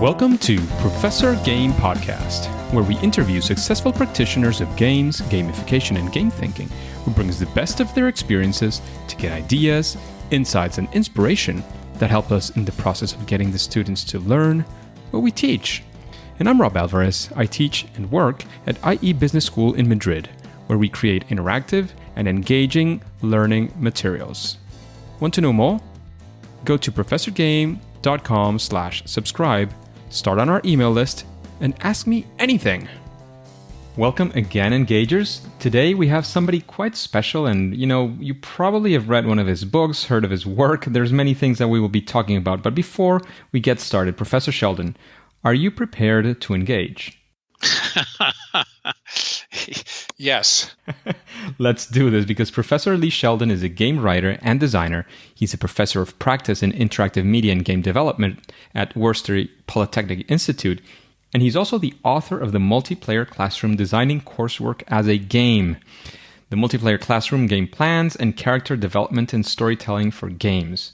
Welcome to Professor Game Podcast, where we interview successful practitioners of games, gamification, and game thinking who brings the best of their experiences to get ideas, insights, and inspiration that help us in the process of getting the students to learn what we teach. And I'm Rob Alvarez. I teach and work at IE Business School in Madrid, where we create interactive and engaging learning materials. Want to know more? Go to professorgame.com/subscribe, start on our email list, and ask me anything. Welcome again, Engagers. Today we have somebody quite special, and you probably have read one of his books, heard of his work. There's many things that we will be talking about, but before we get started, Professor Sheldon, are you prepared to engage? Yes. Let's do this, because Professor Lee Sheldon is a game writer and designer. He's a professor of practice in interactive media and game development at Worcester Polytechnic Institute, and he's also the author of the Multiplayer Classroom Designing Coursework as a Game, the Multiplayer Classroom Game Plans and Character Development and Storytelling for Games.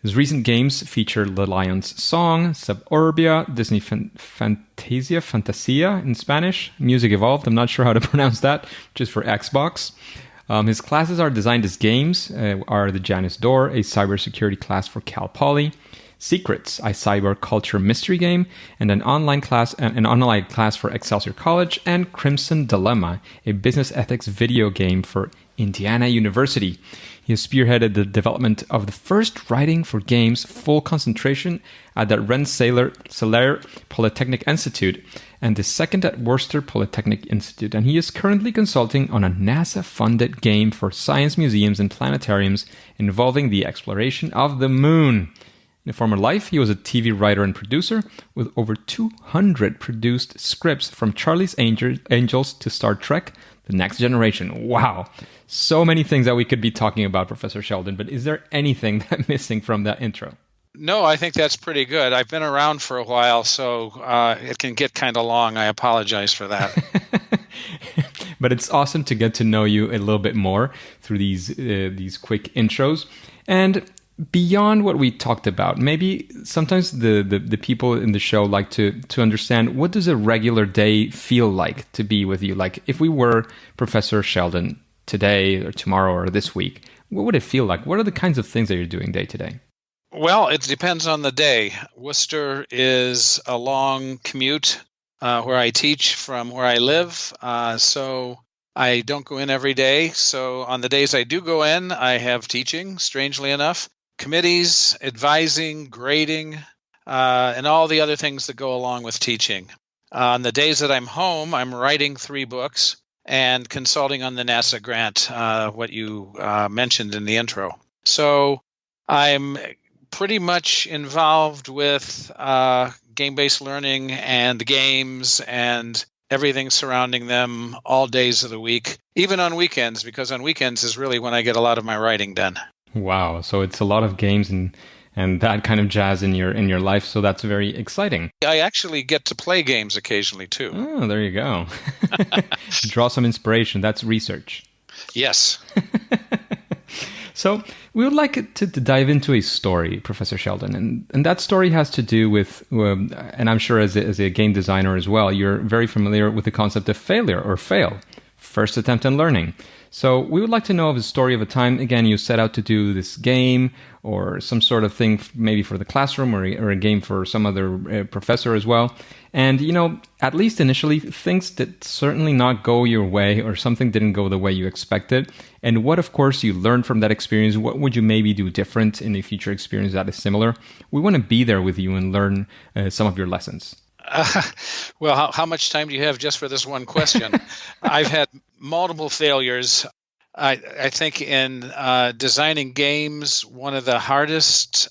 His recent games feature The Lion's Song, Suburbia, Disney Fantasia in Spanish, Music Evolved, I'm not sure how to pronounce that, which is for Xbox. His classes are designed as games, are the Janus Door, a cybersecurity class for Cal Poly, Secrets, a cyber culture mystery game, and an online class for Excelsior College, and Crimson Dilemma, a business ethics video game for Indiana University. He has spearheaded the development of the first writing for games full concentration at the Rensselaer Polytechnic Institute and the second at Worcester Polytechnic Institute. And he is currently consulting on a NASA-funded game for science museums and planetariums involving the exploration of the moon. In a former life, he was a TV writer and producer with over 200 produced scripts from Charlie's Angels to Star Trek, The Next Generation. Wow. So many things that we could be talking about, Professor Sheldon, but is there anything that's missing from that intro? No, I think that's pretty good. I've been around for a while, so it can get kind of long. I apologize for that. But it's awesome to get to know you a little bit more through these quick intros. And beyond what we talked about, maybe sometimes the people in the show like to understand, what does a regular day feel like to be with you? Like if we were Professor Sheldon today or tomorrow or this week, what would it feel like? What are the kinds of things that you're doing day to day? Well, it depends on the day. Worcester is a long commute where I teach from where I live, so I don't go in every day. So on the days I do go in, I have teaching, strangely enough, committees, advising, grading, and all the other things that go along with teaching. On the days that I'm home, I'm writing 3 books and consulting on the NASA grant, what you mentioned in the intro. So I'm pretty much involved with game-based learning and games and everything surrounding them all days of the week, even on weekends, because on weekends is really when I get a lot of my writing done. Wow. So it's a lot of games and that kind of jazz in your life. So that's very exciting. I actually get to play games occasionally too. Oh, there you go. Draw some inspiration. That's research. Yes. So we would like to dive into a story, Professor Sheldon, and that story has to do with, and I'm sure as a game designer as well, you're very familiar with the concept of failure or fail, first attempt in learning. So we would like to know of a story of a time, again, you set out to do this game or some sort of thing, maybe for the classroom or a game for some other professor as well. And, at least initially, things did certainly not go your way or something didn't go the way you expected. And what, of course, you learned from that experience, what would you maybe do different in a future experience that is similar? We want to be there with you and learn some of your lessons. Well, how much time do you have just for this one question? I've had multiple failures. I think in designing games, one of the hardest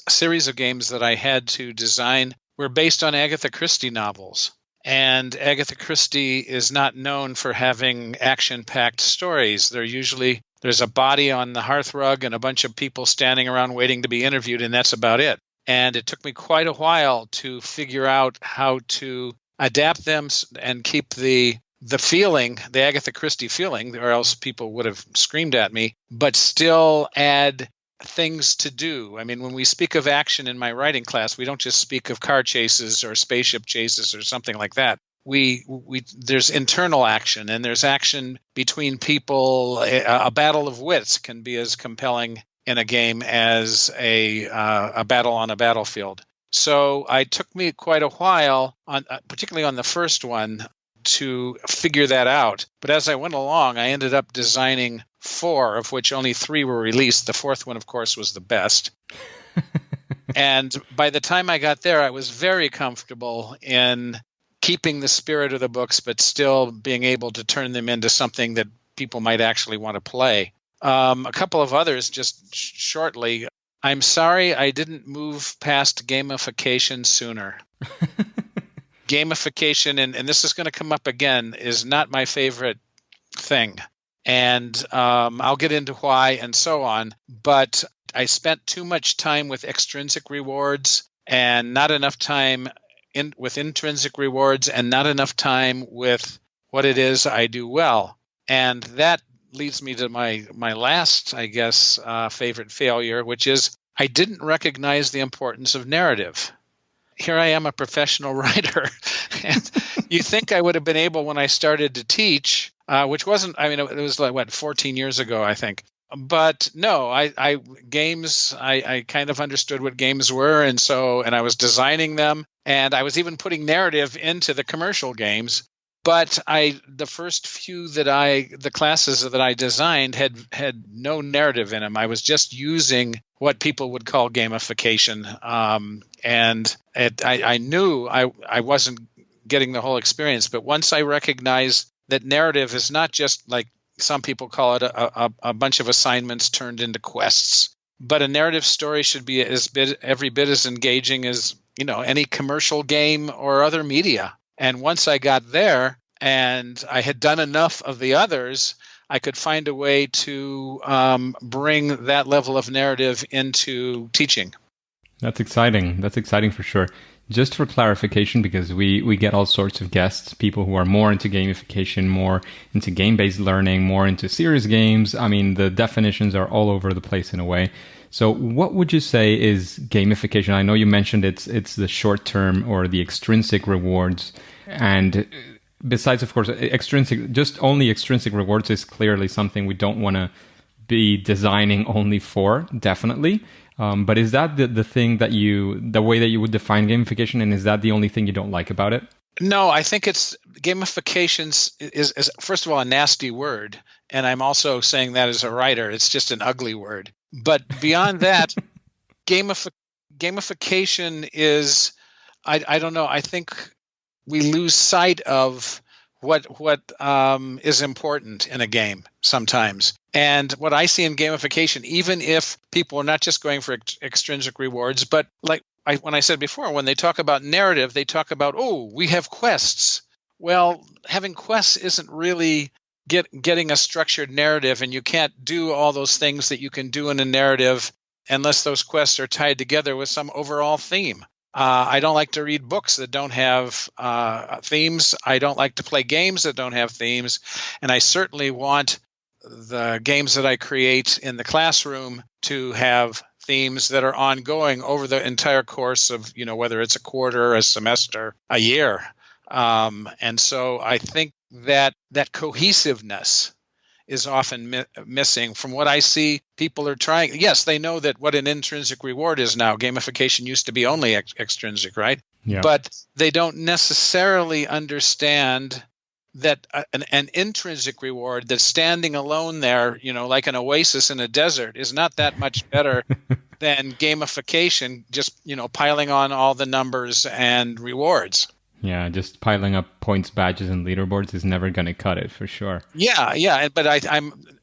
series of games that I had to design were based on Agatha Christie novels. And Agatha Christie is not known for having action-packed stories. There's a body on the hearthrug and a bunch of people standing around waiting to be interviewed, and that's about it. And it took me quite a while to figure out how to adapt them and keep the feeling, the Agatha Christie feeling, or else people would have screamed at me, but still add things to do. I mean, when we speak of action in my writing class, we don't just speak of car chases or spaceship chases or something like that. There's internal action, and there's action between people. A battle of wits can be as compelling in a game as a battle on a battlefield. So it took me quite a while, particularly on the first one, to figure that out. But as I went along, I ended up designing 4, of which only 3 were released. The 4th one, of course, was the best. And by the time I got there, I was very comfortable in keeping the spirit of the books, but still being able to turn them into something that people might actually want to play. A couple of others, just shortly. I'm sorry I didn't move past gamification sooner. Gamification, and this is going to come up again, is not my favorite thing. And I'll get into why and so on. But I spent too much time with extrinsic rewards and not enough time with intrinsic rewards, and not enough time with what it is I do well. And that leads me to my last, I guess, favorite failure, which is I didn't recognize the importance of narrative. Here I am, a professional writer, and you think I would have been able when I started to teach, which wasn't, I mean, it was like, 14 years ago, I think. But no, I kind of understood what games were, and I was designing them, and I was even putting narrative into the commercial games. But the first few the classes that I designed had no narrative in them. I was just using what people would call gamification, and I knew I wasn't getting the whole experience. But once I recognized that narrative is not just like some people call it a bunch of assignments turned into quests, but a narrative story should be every bit as engaging as any commercial game or other media. And once I got there and I had done enough of the others, I could find a way to bring that level of narrative into teaching. That's exciting. That's exciting for sure. Just for clarification, because we get all sorts of guests, people who are more into gamification, more into game-based learning, more into serious games. I mean, the definitions are all over the place in a way. So what would you say is gamification? I know you mentioned it's the short-term or the extrinsic rewards. And besides, of course, only extrinsic rewards is clearly something we don't want to be designing only for, definitely. But is that the thing the way that you would define gamification, and is that the only thing you don't like about it? No, I think it's gamifications is first of all a nasty word, and I'm also saying that as a writer, it's just an ugly word. But beyond that, gamification is, I don't know. I think we lose sight of what is important in a game sometimes. And what I see in gamification, even if people are not just going for extrinsic rewards, but when I said before, when they talk about narrative, they talk about, we have quests. Well, having quests isn't really getting a structured narrative, and you can't do all those things that you can do in a narrative unless those quests are tied together with some overall theme. I don't like to read books that don't have themes. I don't like to play games that don't have themes. And I certainly want the games that I create in the classroom to have themes that are ongoing over the entire course of, whether it's a quarter, a semester, a year. And so I think that cohesiveness is often missing. From what I see, people are trying. Yes, they know that what an intrinsic reward is now. Gamification used to be only extrinsic, right? Yeah. But they don't necessarily understand that an intrinsic reward that's standing alone there, like an oasis in a desert, is not that much better than gamification, just, piling on all the numbers and rewards. Yeah, just piling up points, badges, and leaderboards is never going to cut it, for sure. Yeah, but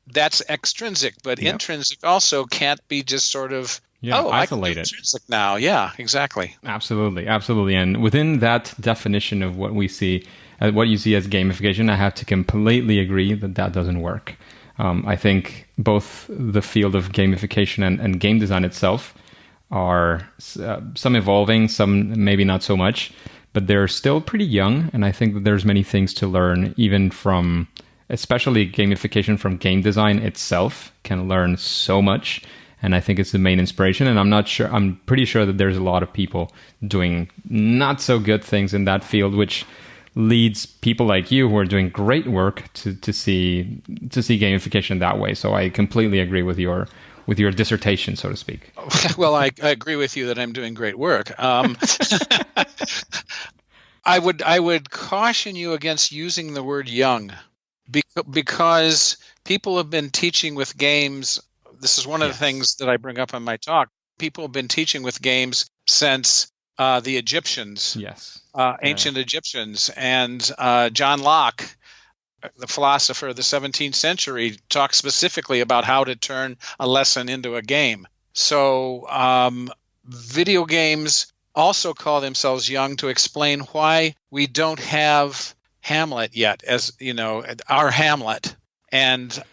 that's extrinsic, but intrinsic also can't be just sort of isolated. Intrinsic now, yeah, exactly. Absolutely. And within that definition of what we see, what you see as gamification, I have to completely agree that doesn't work. I think both the field of gamification and game design itself are some evolving, some maybe not so much. But they're still pretty young, and I think that there's many things to learn, even from, especially gamification from game design itself, can learn so much. and I think it's the main inspiration. And I'm pretty sure that there's a lot of people doing not so good things in that field, which leads people like you who are doing great work to see gamification that way. So I completely agree with your dissertation, so to speak. Well, I agree with you that I'm doing great work. I would caution you against using the word young, because people have been teaching with games. This is one of the things that I bring up in my talk. People have been teaching with games since the Egyptians, ancient Egyptians, and John Locke, the philosopher of the 17th century, talks specifically about how to turn a lesson into a game. So video games also call themselves young to explain why we don't have Hamlet yet, as you know, our Hamlet, and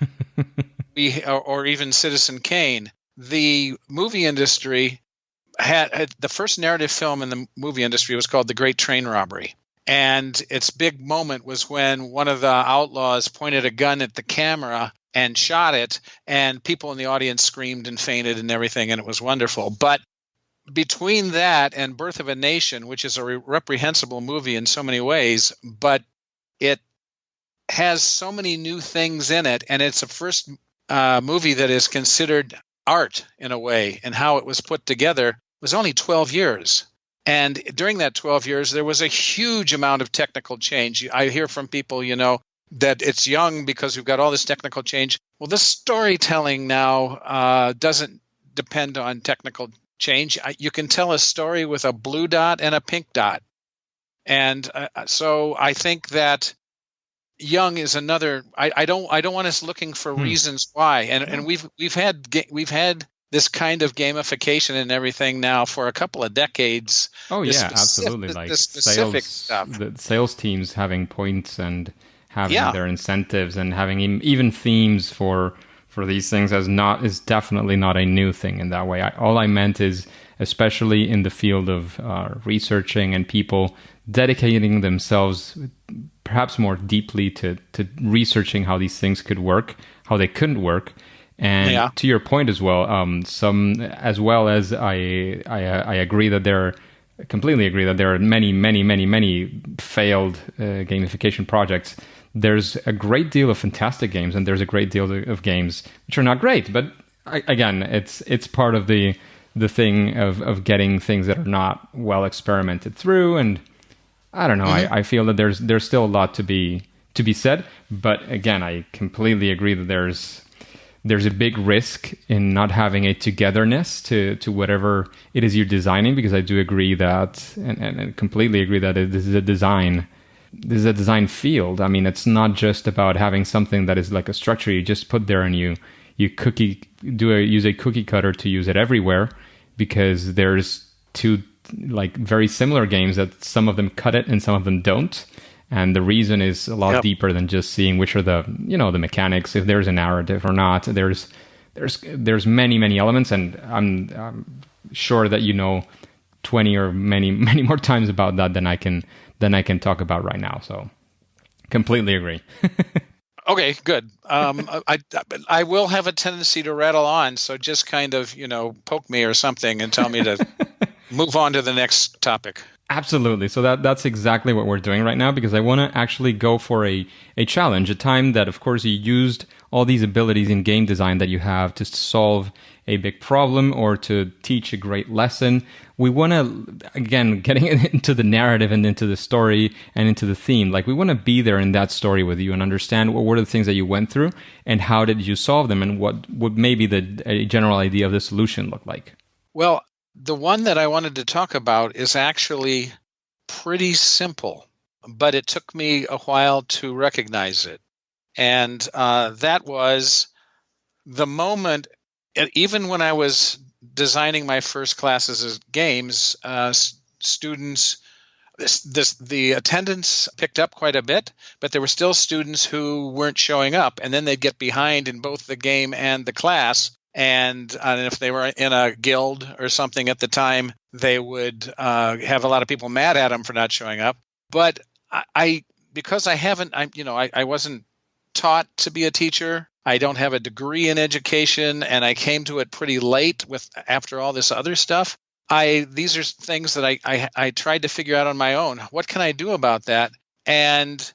or even Citizen Kane. The movie industry had the first narrative film in the movie industry was called The Great Train Robbery. And its big moment was when one of the outlaws pointed a gun at the camera and shot it, and people in the audience screamed and fainted and everything, and it was wonderful. But between that and Birth of a Nation, which is a reprehensible movie in so many ways, but it has so many new things in it, and it's a first movie that is considered art in a way, and how it was put together was only 12 years. And during that 12 years, there was a huge amount of technical change. I hear from people, that it's young because we've got all this technical change. Well, the storytelling now doesn't depend on technical change. You can tell a story with a blue dot and a pink dot. And so I think that young is another. I don't want us looking for reasons why. And we've had this kind of gamification and everything now for a couple of decades. Oh yeah, absolutely. Like the specific stuff. The sales teams having points and having their incentives and having even themes for these things is definitely not a new thing in that way. All I meant is, especially in the field of researching and people dedicating themselves perhaps more deeply to researching how these things could work, how they couldn't work. And to your point as well, as well as I agree that completely agree that there are many, many, many, many failed gamification projects. There's a great deal of fantastic games, and there's a great deal of games which are not great. But again, it's part of the thing of getting things that are not well experimented through. And I don't know. I feel that there's still a lot to be said. But again, I completely agree that there's a big risk in not having a togetherness to whatever it is you're designing, because I do agree that, and completely agree that this is a design field. I mean, it's not just about having something that is like a structure you just put there and you use a cookie cutter to use it everywhere, because there's two like very similar games that some of them cut it and some of them don't. And the reason is a lot deeper than just seeing which are the mechanics, if there's a narrative or not. There's many, many elements, and I'm sure that 20 or many, many more times about that than I can talk about right now. So completely agree. Okay, good. I will have a tendency to rattle on, so just kind of, poke me or something and tell me to move on to the next topic. Absolutely. So that's exactly what we're doing right now, because I want to actually go for a challenge, a time that, of course, you used all these abilities in game design that you have to solve a big problem or to teach a great lesson. We want to, again, getting into the narrative and into the story and into the theme, like we want to be there in that story with you and understand what were the things that you went through and how did you solve them, and what would maybe a general idea of the solution look like. Well, the one that I wanted to talk about is actually pretty simple, but it took me a while to recognize it. And that was the moment, even when I was designing my first classes as games, students, the attendance picked up quite a bit, but there were still students who weren't showing up. And then they'd get behind in both the game and the class. And if they were in a guild or something at the time, they would have a lot of people mad at them for not showing up. But because I wasn't taught to be a teacher, I don't have a degree in education, and I came to it pretty late after all this other stuff. These are things that I tried to figure out on my own. What can I do about that? And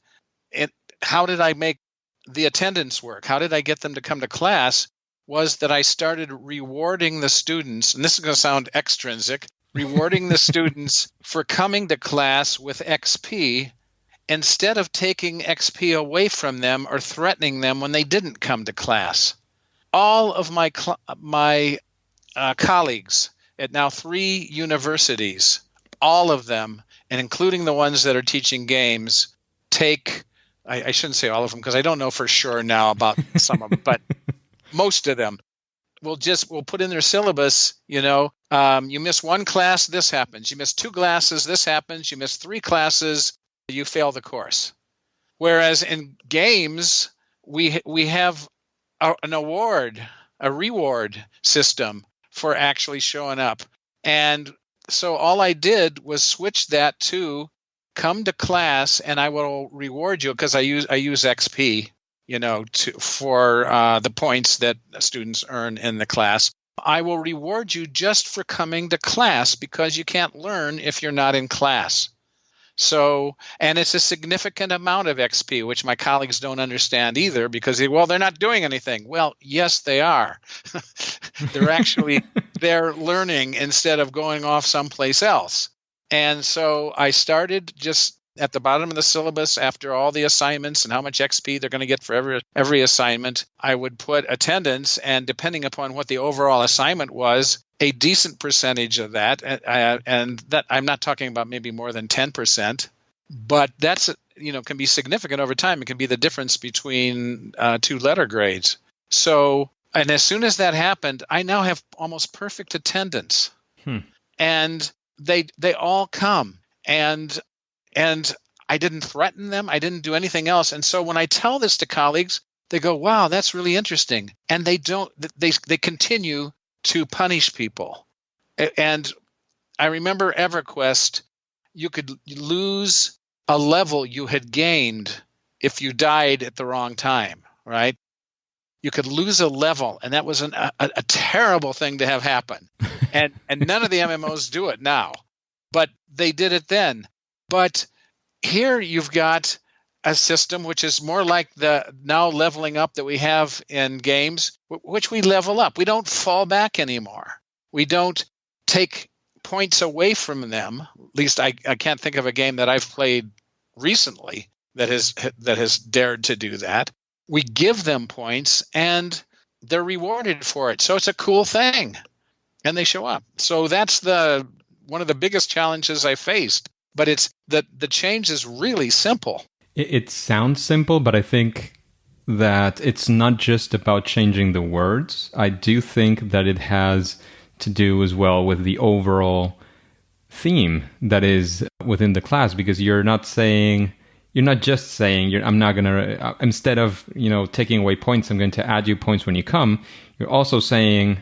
how did I make the attendance work? How did I get them to come to class? Was that I started rewarding the students, and this is going to sound extrinsic, rewarding the students for coming to class with XP instead of taking XP away from them or threatening them when they didn't come to class. All of my colleagues at now 3 universities, all of them, and including the ones that are teaching games, take, I shouldn't say all of them because I don't know for sure now about some of them, but most of them will put in their syllabus, you miss 1 class, this happens. You miss 2 classes, this happens. You miss 3 classes, you fail the course. Whereas in games, we have a reward system for actually showing up. And so all I did was switch that to come to class and I will reward you because I use XP, for the points that students earn in the class. I will reward you just for coming to class because you can't learn if you're not in class. So, and it's a significant amount of XP, which my colleagues don't understand either because, they're not doing anything. Well, yes, they are. They're learning instead of going off someplace else. And so I started just at the bottom of the syllabus after all the assignments and how much XP they're going to get for every assignment. I would put attendance, and depending upon what the overall assignment was, a decent percentage of that, and that I'm not talking about maybe more than 10%, but that's can be significant over time. It can be the difference between 2 letter grades. So, and as soon as that happened, I now have almost perfect attendance, and they all come, and I didn't threaten them. I didn't do anything else. And so when I tell this to colleagues, they go, "Wow, that's really interesting," and they continue to punish people. And I remember EverQuest, you could lose a level you had gained if you died at the wrong time, right? You could lose a level, and that was a terrible thing to have happen. And none of the MMOs do it now, but they did it then. But here you've got a system which is more like the now leveling up that we have in games, which we level up. We don't fall back anymore. We don't take points away from them. At least I can't think of a game that I've played recently that has dared to do that. We give them points and they're rewarded for it. So it's a cool thing. And they show up. So that's one of the biggest challenges I faced. But it's the change is really simple. It sounds simple, but I think that it's not just about changing the words. I do think that it has to do as well with the overall theme that is within the class, because you're not just saying, I'm not going to, instead of, taking away points, I'm going to add you points when you come. You're also saying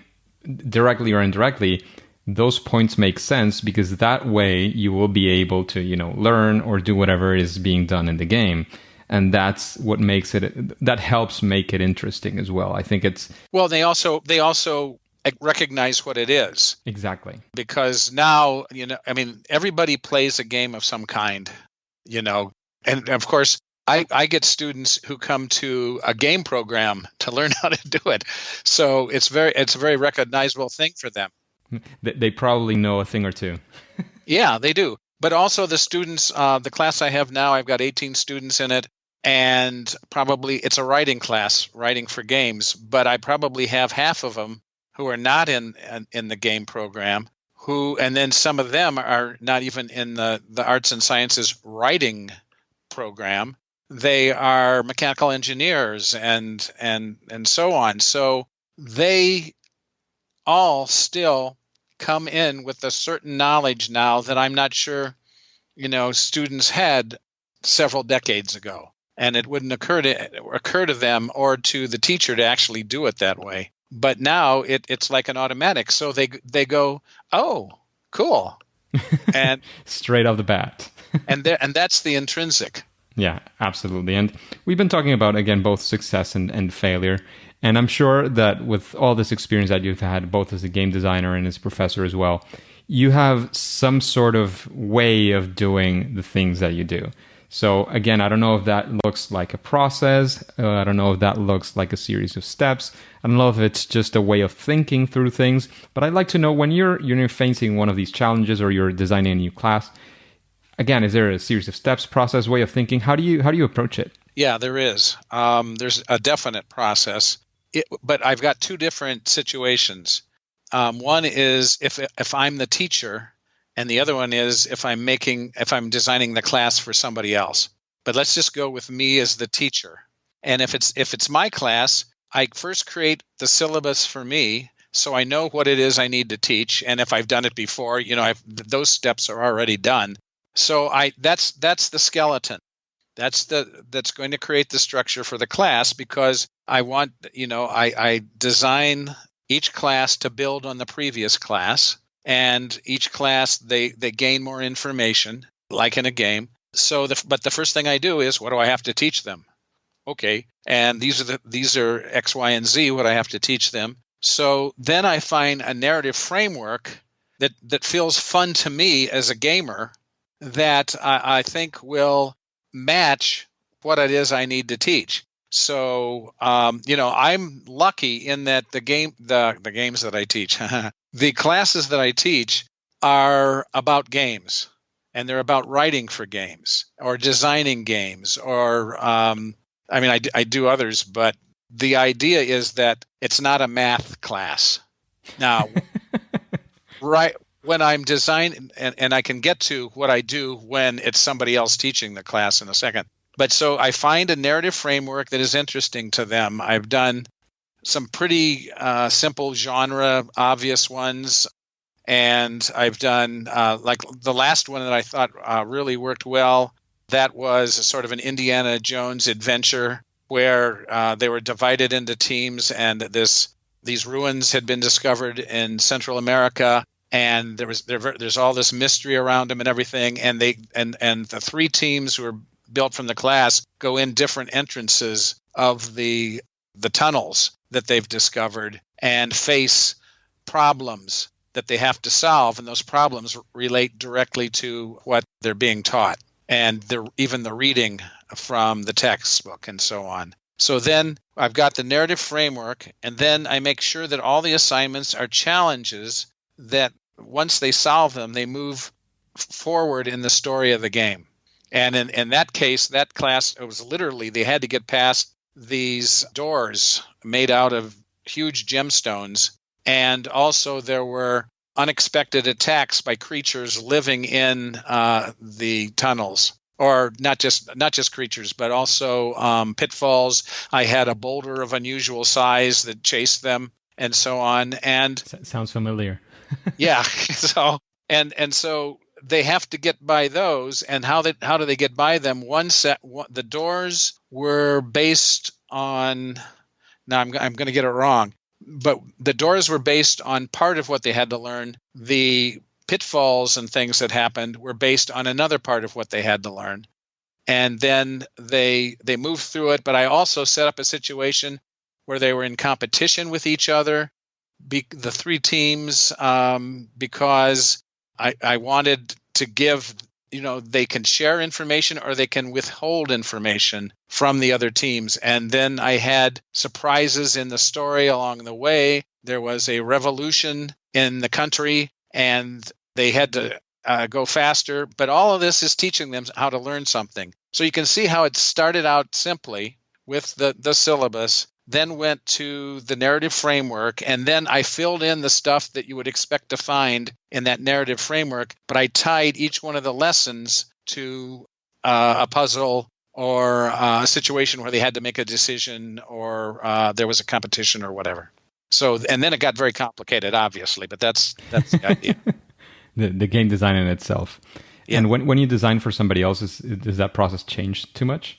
directly or indirectly, those points make sense because that way you will be able to, learn or do whatever is being done in the game. And that's what that helps make it interesting as well. I think it's... Well, they also recognize what it is. Exactly. Because now, everybody plays a game of some kind, and of course, I get students who come to a game program to learn how to do it. So it's a very recognizable thing for them. They probably know a thing or two. Yeah, they do. But also the students, the class I have now, I've got 18 students in it, and probably it's a writing class, writing for games. But I probably have half of them who are not in the game program, and then some of them are not even in the arts and sciences writing program. They are mechanical engineers and so on. So they all still come in with a certain knowledge now that I'm not sure, students had several decades ago, and it wouldn't occur to them or to the teacher to actually do it that way. But now it's like an automatic. So they go, "Oh, cool," and straight off the bat. and that's the intrinsic. Yeah, absolutely. And we've been talking about, again, both success and failure. And I'm sure that with all this experience that you've had, both as a game designer and as a professor as well, you have some sort of way of doing the things that you do. So again, I don't know if that looks like a process. I don't know if that looks like a series of steps. I don't know if it's just a way of thinking through things. But I'd like to know, when you're facing one of these challenges or you're designing a new class, again, is there a series of steps, process, way of thinking? How do you approach it? Yeah, there is. There's a definite process, but I've got two different situations. One is if I'm the teacher, and the other one is if I'm designing the class for somebody else. But let's just go with me as the teacher. And if it's my class, I first create the syllabus for me, so I know what it is I need to teach. And if I've done it before, those steps are already done. So that's the skeleton. That's going to create the structure for the class, because I want, I design each class to build on the previous class, and each class they gain more information, like in a game. But the first thing I do is, what do I have to teach them? Okay, and these are X, Y, and Z, what I have to teach them. So then I find a narrative framework that feels fun to me as a gamer, that I think will match what it is I need to teach. So, I'm lucky in that the games that I teach, the classes that I teach are about games, and they're about writing for games or designing games, or, I do others, but the idea is that it's not a math class. Now, right. When I'm designing, and I can get to what I do when it's somebody else teaching the class in a second. But so I find a narrative framework that is interesting to them. I've done some pretty simple genre, obvious ones. And I've done, like the last one that I thought really worked well, that was sort of an Indiana Jones adventure where they were divided into teams, and these ruins had been discovered in Central America. And there's all this mystery around them and everything, and the three teams who are built from the class go in different entrances of the tunnels that they've discovered and face problems that they have to solve, and those problems relate directly to what they're being taught, and even the reading from the textbook and so on. So then I've got the narrative framework, and then I make sure that all the assignments are challenges that once they solve them, they move forward in the story of the game. And in that case, that class, it was literally, they had to get past these doors made out of huge gemstones. And also there were unexpected attacks by creatures living in the tunnels. Or not just creatures, but also pitfalls. I had a boulder of unusual size that chased them, and so on. And sounds familiar. Yeah. So they have to get by those, and how do they get by them? The doors were based on. Now I'm going to get it wrong, but the doors were based on part of what they had to learn. The pitfalls and things that happened were based on another part of what they had to learn, and then they moved through it. But I also set up a situation where they were in competition with each other. The three teams, because I wanted to give, they can share information or they can withhold information from the other teams. And then I had surprises in the story along the way. There was a revolution in the country, and they had to go faster. But all of this is teaching them how to learn something. So you can see how it started out simply with the syllabus, then went to the narrative framework, and then I filled in the stuff that you would expect to find in that narrative framework, but I tied each one of the lessons to a puzzle or a situation where they had to make a decision, or there was a competition or whatever. So, and then it got very complicated, obviously, but that's the idea. the game design in itself. Yeah. And when you design for somebody else, does that process change too much?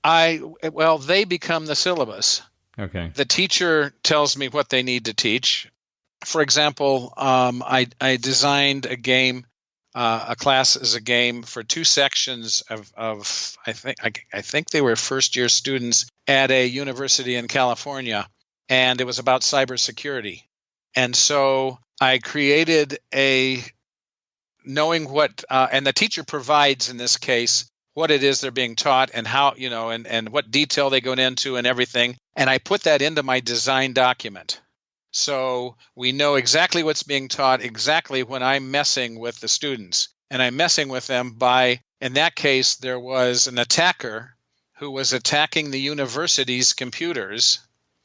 They become the syllabus. Okay. The teacher tells me what they need to teach. For example, I designed a game a class as a game for 2 sections of I think they were first year students at a university in California, and it was about cybersecurity. And so I created knowing what, and the teacher provides in this case what it is they're being taught and how, and what detail they go into and everything. And I put that into my design document. So we know exactly what's being taught, exactly when I'm messing with the students. And I'm messing with them by, in that case, there was an attacker who was attacking the university's computers,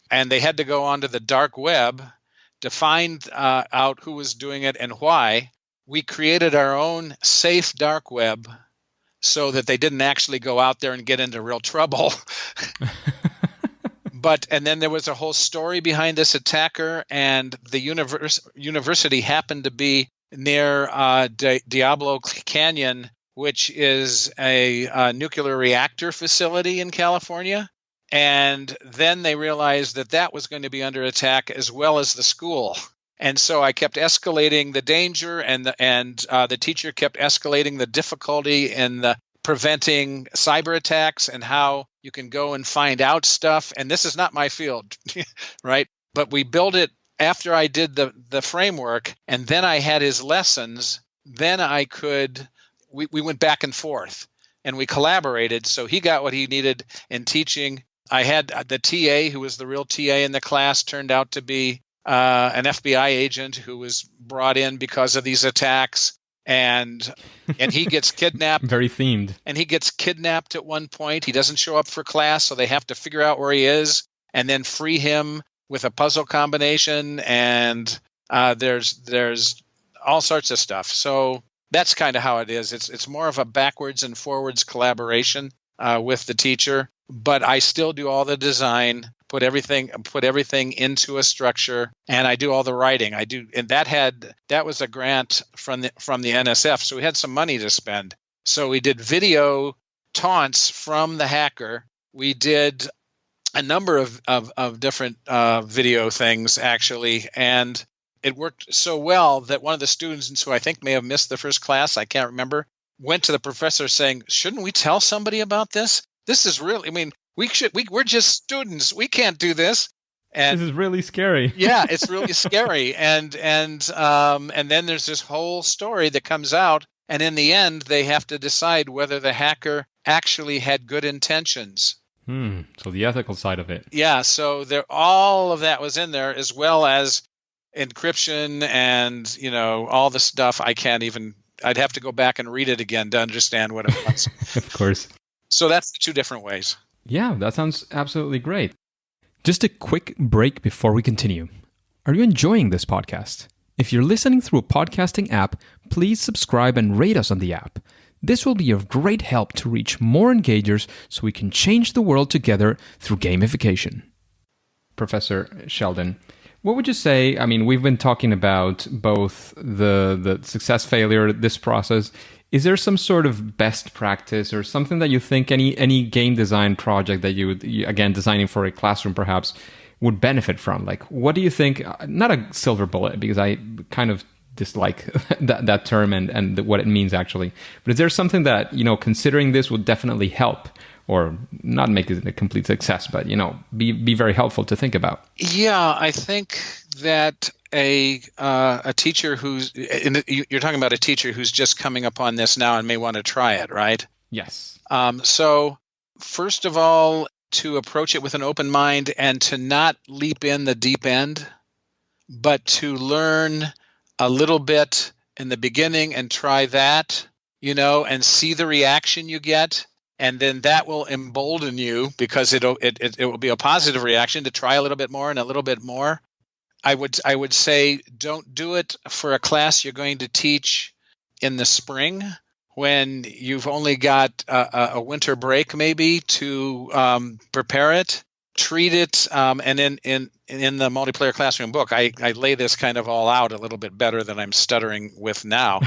and they had to go onto the dark web to find out who was doing it and why. We created our own safe dark web so that they didn't actually go out there and get into real trouble. And then there was a whole story behind this attacker, and the university happened to be near Diablo Canyon, which is a nuclear reactor facility in California. And then they realized that was going to be under attack as well as the school. And so I kept escalating the danger, and the teacher kept escalating the difficulty in the preventing cyber attacks and how you can go and find out stuff. And this is not my field, right? But we built it after I did the framework, and then I had his lessons. Then we went back and forth, and we collaborated. So he got what he needed in teaching. I had the TA, who was the real TA in the class, turned out to be an FBI agent who was brought in because of these attacks. And he gets kidnapped. Very themed. And he gets kidnapped at one point. He doesn't show up for class, so they have to figure out where he is and then free him with a puzzle combination. And there's all sorts of stuff. So that's kind of how it is. It's more of a backwards and forwards collaboration with the teacher, but I still do all the design, put everything into a structure, and I do all the writing. And that was a grant from the NSF, so we had some money to spend. So we did video taunts from the hacker. We did a number of different video things, actually, and it worked so well that one of the students, who I think may have missed the first class, I can't remember, went to the professor saying, "Shouldn't we tell somebody about this? This is really, we're just students. We can't do this." And this is really scary. Yeah, it's really scary. And then there's this whole story that comes out, and in the end, they have to decide whether the hacker actually had good intentions. So the ethical side of it. Yeah, so all of that was in there, as well as encryption and all the stuff. I'd have to go back and read it again to understand what it was. Of course. So that's the 2 different ways. Yeah, that sounds absolutely great. Just a quick break before we continue. Are you enjoying this podcast? If you're listening through a podcasting app, please subscribe and rate us on the app. This will be of great help to reach more engagers so we can change the world together through gamification. Professor Sheldon, what would you say? We've been talking about both the success, failure, this process. Is there some sort of best practice or something that you think any game design project that you would, again, designing for a classroom perhaps, would benefit from? Like, what do you think? Not a silver bullet, because I kind of dislike that term and what it means actually. But is there something that, considering this would definitely help, or not make it a complete success, but, be very helpful to think about? Yeah, I think that a teacher you're talking about a teacher who's just coming upon this now and may want to try it, right? Yes. So first of all, to approach it with an open mind and to not leap in the deep end, but to learn a little bit in the beginning and try that, and see the reaction you get. And then that will embolden you, because it will be a positive reaction, to try a little bit more and a little bit more. I would say don't do it for a class you're going to teach in the spring, when you've only got a winter break maybe to prepare it. Treat it, and in the multiplayer classroom book, I lay this kind of all out a little bit better than I'm stuttering with now.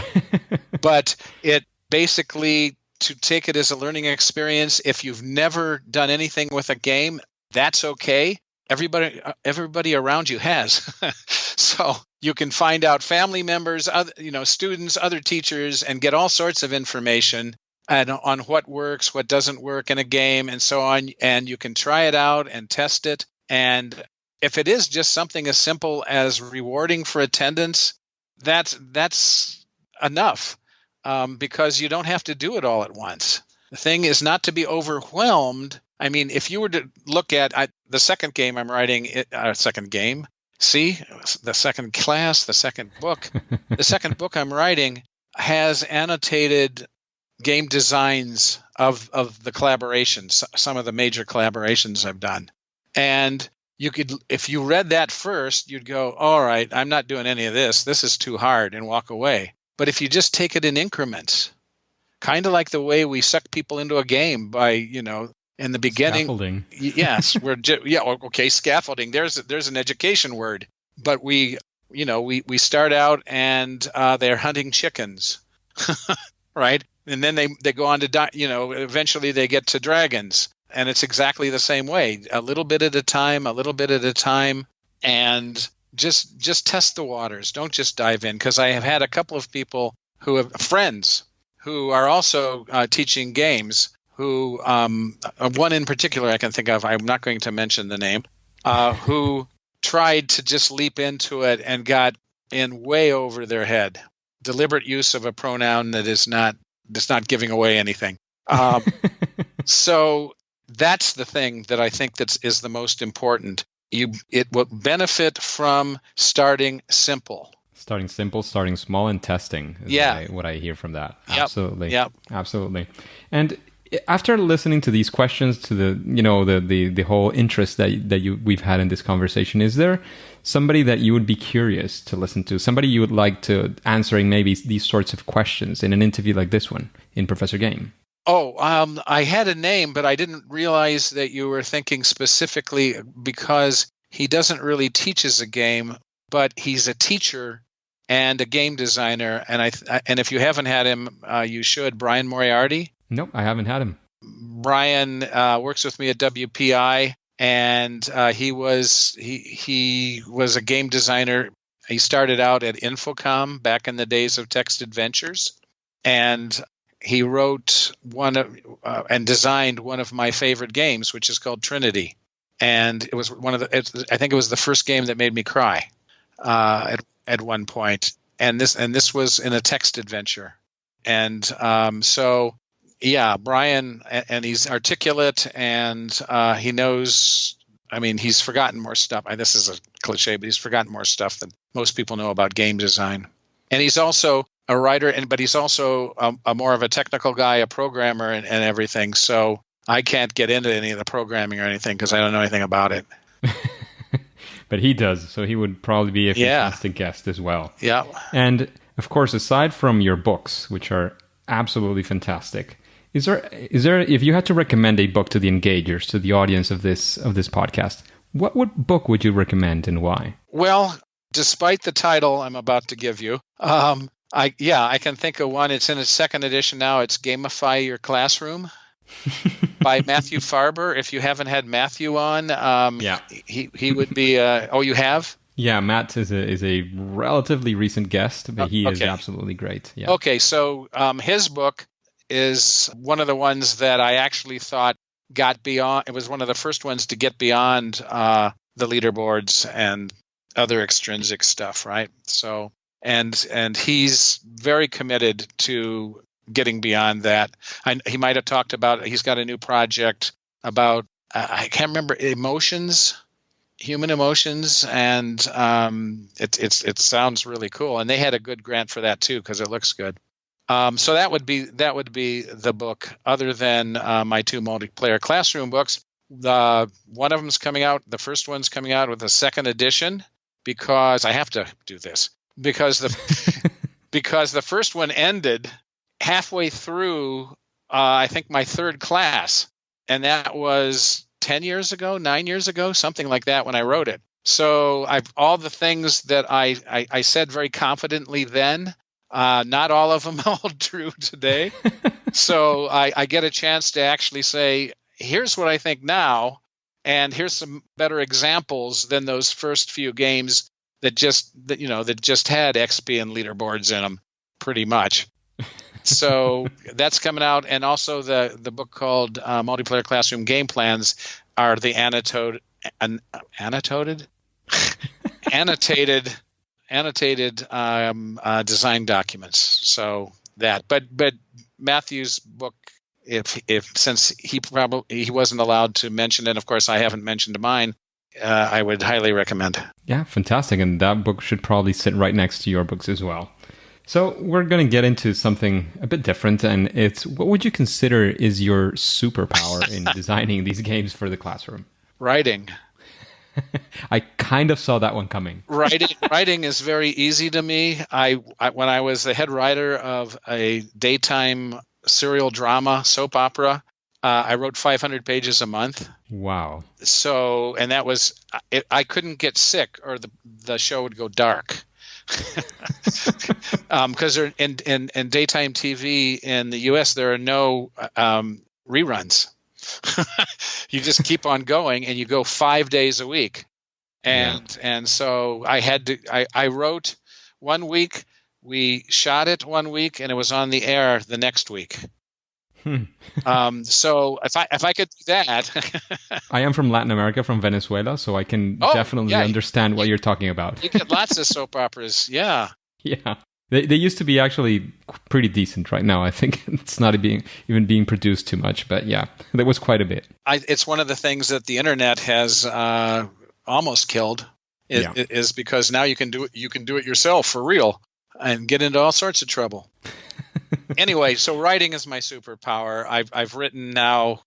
But it basically, to take it as a learning experience. If you've never done anything with a game, that's okay. everybody around you has. So you can find out family members, students, other teachers, and get all sorts of information on what works, what doesn't work in a game, and so on. And you can try it out and test it. And if it is just something as simple as rewarding for attendance, that's enough, because you don't have to do it all at once. The thing is not to be overwhelmed. I mean, if you were to look at the second game I'm writing, the second class, the second book, the second book I'm writing has annotated game designs of the collaborations, some of the major collaborations I've done. And you could, if you read that first, you'd go, all right, I'm not doing any of this. This is too hard, and walk away. But if you just take it in increments, kind of like the way we suck people into a game by, in the beginning. Scaffolding. Yes, scaffolding. There's an education word. But we start out and they're hunting chickens, right? And then they go on to, eventually they get to dragons. And it's exactly the same way, a little bit at a time, and just test the waters. Don't just dive in, because I have had a couple of people friends who are also teaching games, who, one in particular I can think of, I'm not going to mention the name, who tried to just leap into it and got in way over their head. Deliberate use of a pronoun that is not giving away anything. So that's the thing that I think is the most important. It will benefit from starting simple. Starting simple, starting small, and testing is what I hear from that. Yep. Absolutely. Yep. Absolutely. And after listening to these questions, to the whole interest that we've had in this conversation, is there somebody that you would be curious to listen to? Somebody you would like to answering maybe these sorts of questions in an interview like this one in Professor Game? Oh, I had a name, but I didn't realize that you were thinking specifically, because he doesn't really teach as a game, but he's a teacher and a game designer. And if you haven't had him, you should. Brian Moriarty. Nope, I haven't had him. Brian works with me at WPI, and he was a game designer. He started out at Infocom back in the days of Text Adventures, and he wrote and designed one of my favorite games, which is called Trinity. And it was I think it was the first game that made me cry at one point. And this was in a text adventure. And so, yeah, Brian, and he's articulate, and he knows. I mean, he's forgotten more stuff. This is a cliche, but he's forgotten more stuff than most people know about game design. And he's also a writer, but he's also a more of a technical guy, a programmer, and everything. So I can't get into any of the programming or anything because I don't know anything about it. But he does, so he would probably be a fantastic guest as well. Yeah. And of course, aside from your books, which are absolutely fantastic, is there if you had to recommend a book to the engagers, to the audience of this podcast, what book would you recommend and why? Well, despite the title I'm about to give you, I can think of one. It's in its second edition now. It's Gamify Your Classroom by Matthew Farber. If you haven't had Matthew on, he would be. You have? Yeah, Matt is a relatively recent guest, but he is absolutely great. Yeah. Okay, so his book is one of the ones that I actually thought got beyond. It was one of the first ones to get beyond the leaderboards and other extrinsic stuff, right? So, and he's very committed to getting beyond that. He might have talked about, he's got a new project about, I can't remember, human emotions, and it sounds really cool. And they had a good grant for that too, because it looks good. So that would be the book, other than my two multiplayer classroom books. One of them's coming out, the first one's coming out with a second edition, because I have to do this, because the first one ended halfway through, I think, my third class, and that was 9 years ago, something like that, when I wrote it. So all the things that I said very confidently then, not all of them hold true today. So I get a chance to actually say, here's what I think now, And here's some better examples than those first few games that just had XP and leaderboards in them, pretty much. So that's coming out, and also the book called Multiplayer Classroom Game Plans are the annotated design documents. So that, but Matthew's book, if since he wasn't allowed to mention it, of course I haven't mentioned mine, I would highly recommend. Yeah, fantastic. And that book should probably sit right next to your books as well. So we're going to get into something a bit different, and it's what would you consider is your superpower in designing these games for the classroom? Writing. I kind of saw that one coming. Writing is very easy to me. When I was the head writer of a daytime serial drama soap opera, I wrote 500 pages a month. Wow. So, and that was, I couldn't get sick or the show would go dark. Because in daytime TV in the U.S. there are no reruns. You just keep on going, and you go 5 days a week, and so I wrote 1 week, we shot it 1 week, and it was on the air the next week. So if I could do that. I am from Latin America, from Venezuela, so I can definitely understand what you're talking about. You get lots of soap operas, yeah. Yeah. They used to be actually pretty decent. Right now I think it's not even being produced too much, but yeah, there was quite a bit. It's one of the things that the internet has almost killed, is because now you can do it yourself for real and get into all sorts of trouble. Anyway, so writing is my superpower. I've written now,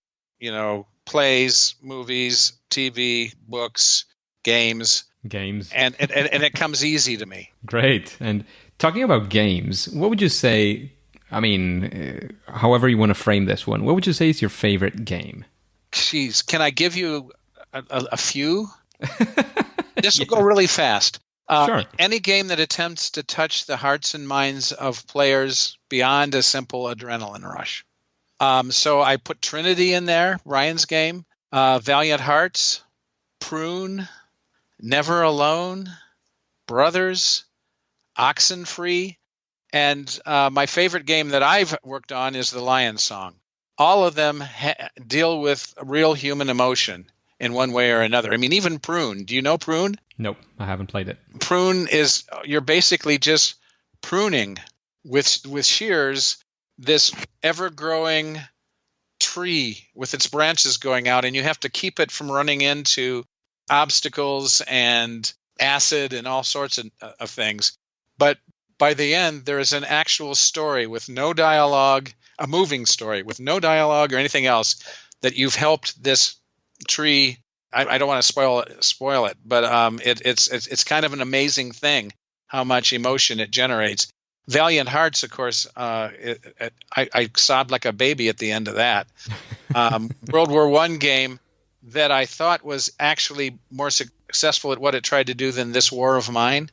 plays, movies, TV, books, games, and it comes easy to me. Great. And talking about games, what would you say? I mean, however you want to frame this one, what would you say is your favorite game? Jeez, can I give you a few? This will go really fast. Sure. Any game that attempts to touch the hearts and minds of players beyond a simple adrenaline rush. So I put Trinity in there, Ryan's game, Valiant Hearts, Prune, Never Alone, Brothers, Oxenfree, and my favorite game that I've worked on is The Lion Song. All of them deal with real human emotion in one way or another. I mean, even Prune. Do you know Prune? Nope, I haven't played it. Prune is, you're basically just pruning with shears this ever-growing tree with its branches going out, and you have to keep it from running into obstacles and acid and all sorts of things. But by the end, there is an actual story with no dialogue, a moving story with no dialogue or anything else, that you've helped this tree. I don't want to spoil it, but it's kind of an amazing thing how much emotion it generates. Valiant Hearts, of course, I sobbed like a baby at the end of that. World War I game that I thought was actually more successful at what it tried to do than This War of Mine,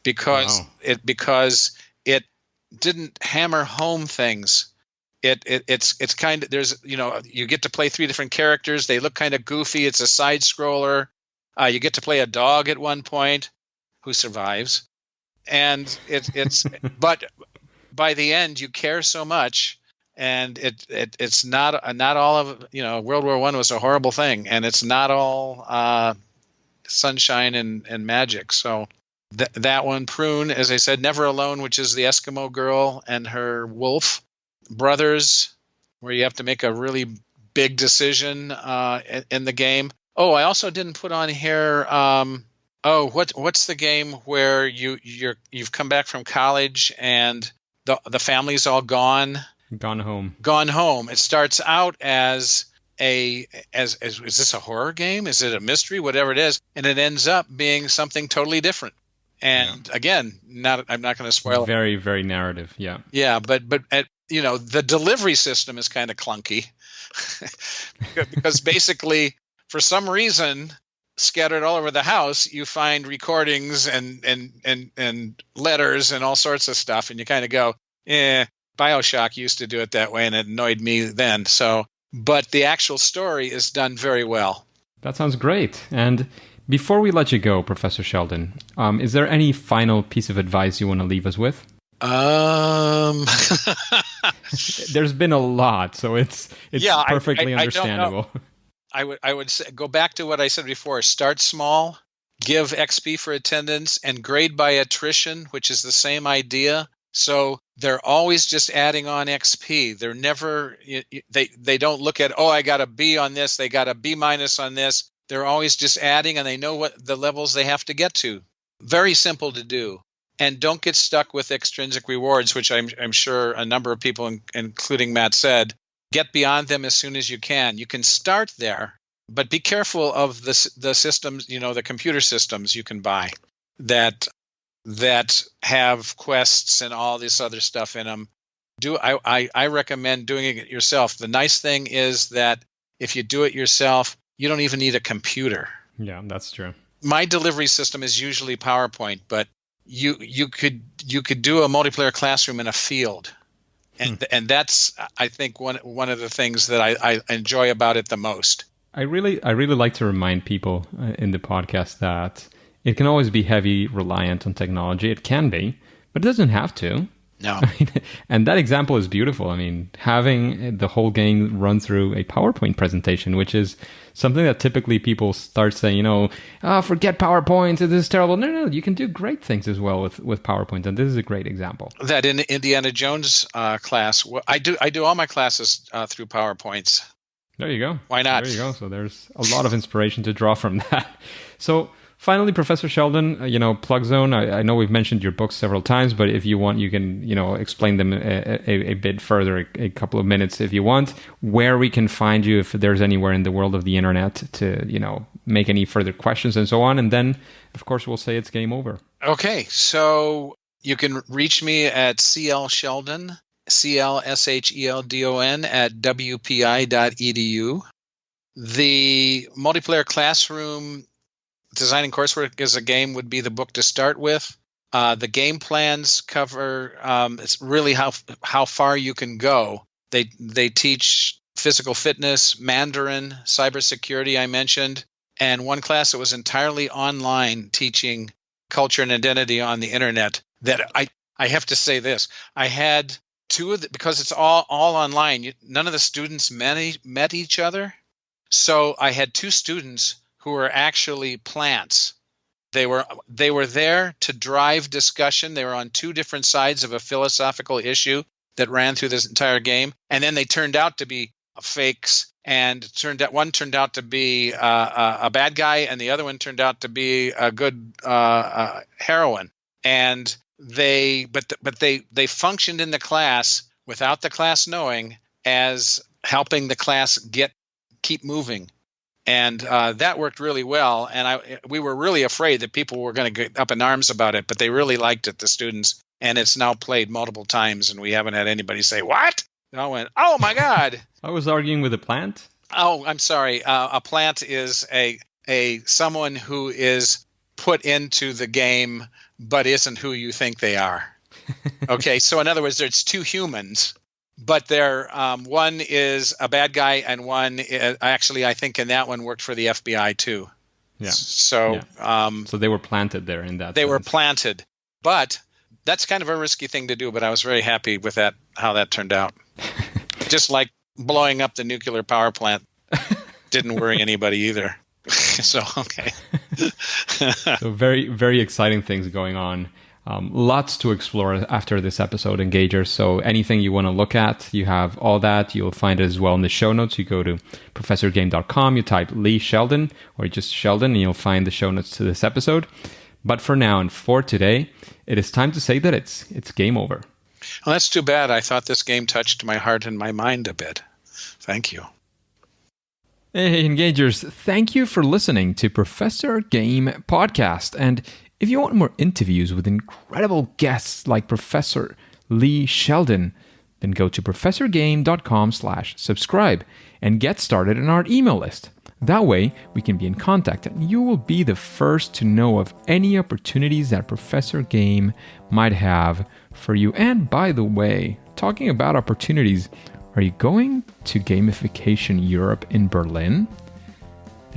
because it didn't hammer home things. It's kind of, there's, you get to play 3 different characters. They look kind of goofy. It's a side scroller. You get to play a dog at one point who survives, and it's but by the end you care so much, and it's not all of, World War I was a horrible thing, and it's not all sunshine and magic. So that one, Prune, as I said, Never Alone, which is the Eskimo girl and her wolf. Brothers, where you have to make a really big decision in the game. Oh, I also didn't put on here. What's the game where you've come back from college and the family's all gone? Gone Home. Gone Home. It starts out as is this a horror game? Is it a mystery? Whatever it is, and it ends up being something totally different. And again, I'm not going to spoil it. Very, very narrative. Yeah. Yeah, but the delivery system is kind of clunky because basically, for some reason, scattered all over the house, you find recordings and letters and all sorts of stuff, and you kind of go, BioShock used to do it that way, and it annoyed me then. So, but the actual story is done very well. That sounds great. And before we let you go, Professor Sheldon, is there any final piece of advice you want to leave us with? There's been a lot, so it's perfectly understandable. I would say, go back to what I said before. Start small, give XP for attendance, and grade by attrition, which is the same idea. So they're always just adding on XP. They're never they don't look at, I got a B on this, they got a B minus on this. They're always just adding, and they know what the levels they have to get to. Very simple to do. And don't get stuck with extrinsic rewards, which I'm sure a number of people, including Matt, said. Get beyond them as soon as you can. You can start there, but be careful of the systems, the computer systems you can buy that have quests and all this other stuff in them. I recommend doing it yourself. The nice thing is that if you do it yourself, you don't even need a computer. Yeah, that's true. My delivery system is usually PowerPoint, but you could do a multiplayer classroom in a field, and that's, I think, one of the things that I enjoy about it the most. I really like to remind people in the podcast that it can always be heavy reliant on technology. It can be, but it doesn't have to. No. And that example is beautiful. I mean, having the whole game run through a PowerPoint presentation, which is something that typically people start saying, forget PowerPoint, this is terrible. No, you can do great things as well with PowerPoint, and this is a great example. That in Indiana Jones class, I do all my classes through PowerPoints. There you go. Why not? There you go. So there's a lot of inspiration to draw from that. So finally, Professor Sheldon, Plug Zone, I know we've mentioned your books several times, but if you want, you can, explain them a bit further, a couple of minutes if you want, where we can find you, if there's anywhere in the world of the internet to, make any further questions and so on. And then, of course, we'll say it's game over. Okay. So you can reach me at CL Sheldon, CLSHELDON at WPI.edu. The multiplayer classroom designing coursework as a game would be the book to start with. The game plans cover it's really how far you can go. They teach physical fitness, Mandarin, cybersecurity I mentioned, and one class that was entirely online teaching culture and identity on the internet. That I have to say this. I had two of because it's all online. None of the students met each other. So I had two students who were actually plants. They were there to drive discussion. They were on two different sides of a philosophical issue that ran through this entire game, and then they turned out to be fakes. And one turned out to be a bad guy, and the other one turned out to be a good heroine. And they functioned in the class without the class knowing as helping the class keep moving. And that worked really well. And we were really afraid that people were going to get up in arms about it, but they really liked it, the students. And it's now played multiple times, and we haven't had anybody say, "What?" And I went, "Oh, my God." I was arguing with a plant? Oh, I'm sorry. A plant is a someone who is put into the game but isn't who you think they are. Okay, so in other words, there's two humans. But one is a bad guy, and one is, actually, I think in that one worked for the FBI too. Yeah. So, so they were planted there in that. They were planted, but that's kind of a risky thing to do. But I was very happy with how that turned out. Just like blowing up the nuclear power plant didn't worry anybody either. So okay. So very, very exciting things going on. Lots to explore after this episode, Engagers. So anything you want to look at, you have all that. You'll find it as well in the show notes. You go to professorgame.com, you type Lee Sheldon or just Sheldon, and you'll find the show notes to this episode. But for now and for today, it is time to say that it's game over. Well, that's too bad. I thought this game touched my heart and my mind a bit. Thank you. Hey, Engagers. Thank you for listening to Professor Game Podcast. And if you want more interviews with incredible guests like Professor Lee Sheldon, then go to professorgame.com/subscribe and get started on our email list. That way, we can be in contact and you will be the first to know of any opportunities that Professor Game might have for you. And by the way, talking about opportunities, are you going to Gamification Europe in Berlin?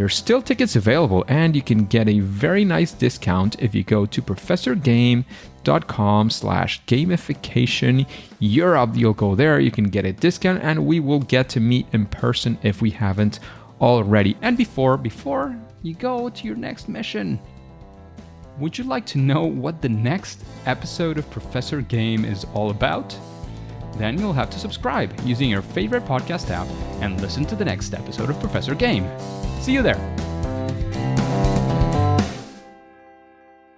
There's still tickets available, and you can get a very nice discount if you go to professorgame.com/gamification Europe. You'll go there, you can get a discount, and we will get to meet in person if we haven't already. And before you go to your next mission, would you like to know what the next episode of Professor Game is all about? Then you'll have to subscribe using your favorite podcast app and listen to the next episode of Professor Game. See you there!